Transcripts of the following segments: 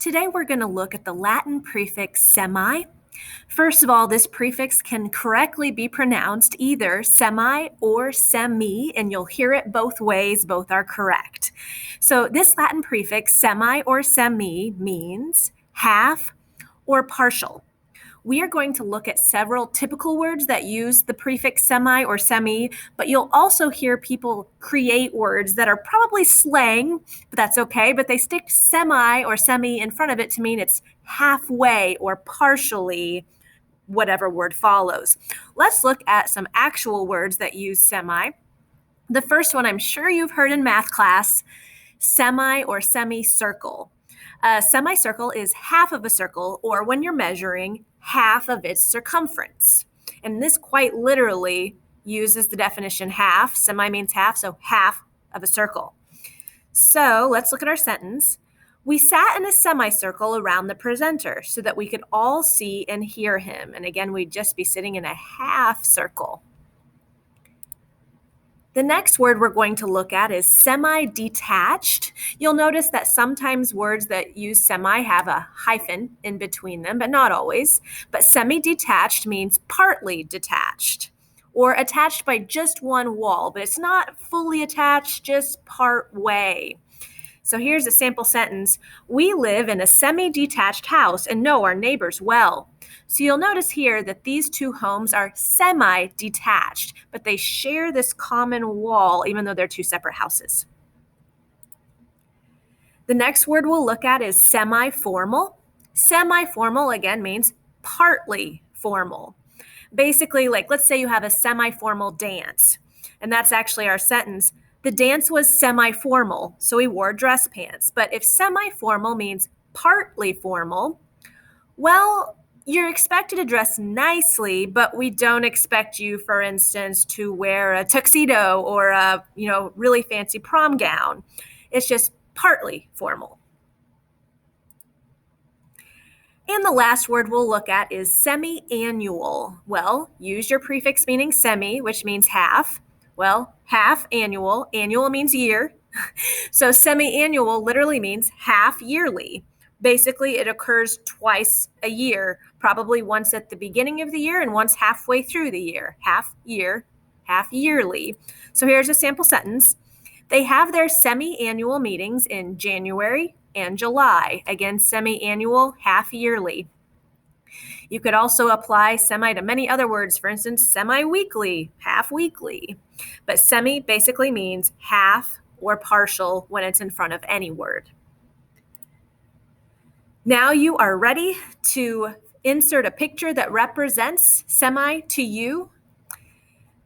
Today we're going to look at the Latin prefix semi. First of all, this prefix can correctly be pronounced either semi or semi, and you'll hear it both ways. Both are correct. So this Latin prefix semi or semi means half or partial. We are going to look at several typical words that use the prefix semi or semi, but you'll also hear people create words that are probably slang, but that's okay, but they stick semi or semi in front of it to mean it's halfway or partially whatever word follows. Let's look at some actual words that use semi. The first one I'm sure you've heard in math class, semi or semicircle. A semicircle is half of a circle, or when you're measuring, half of its circumference. And this quite literally uses the definition half. Semi means half, so half of a circle. So let's look at our sentence. We sat in a semicircle around the presenter so that we could all see and hear him. And again, we'd just be sitting in a half circle. The next word we're going to look at is semi-detached. You'll notice that sometimes words that use semi have a hyphen in between them, but not always. But semi-detached means partly detached or attached by just one wall, but it's not fully attached, just part way. So here's a sample sentence. We live in a semi-detached house and know our neighbors well. So you'll notice here that these two homes are semi-detached, but they share this common wall even though they're two separate houses. The next word we'll look at is semi-formal. Semi-formal, again, means partly formal. Basically, like let's say you have a semi-formal dance, and that's actually our sentence. The dance was semi-formal, so we wore dress pants. But if semi-formal means partly formal, well, you're expected to dress nicely, but we don't expect you, for instance, to wear a tuxedo or a, really fancy prom gown. It's just partly formal. And the last word we'll look at is SemiAnnual. Well, use your prefix meaning semi, which means half. Well, half annual. Annual means year. So SemiAnnual literally means half yearly. Basically, it occurs twice a year, probably once at the beginning of the year and once halfway through the year. Half year, half yearly. So here's a sample sentence. They have their semi-annual meetings in January and July. Again, semi-annual, half yearly. You could also apply semi to many other words, for instance, semi-weekly, half weekly. But semi basically means half or partial when it's in front of any word. Now you are ready to insert a picture that represents semi to you.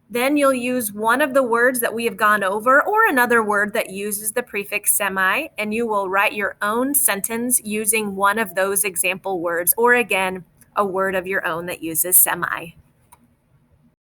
Then you'll use one of the words that we have gone over or another word that uses the prefix semi, and you will write your own sentence using one of those example words, or again, a word of your own that uses semi.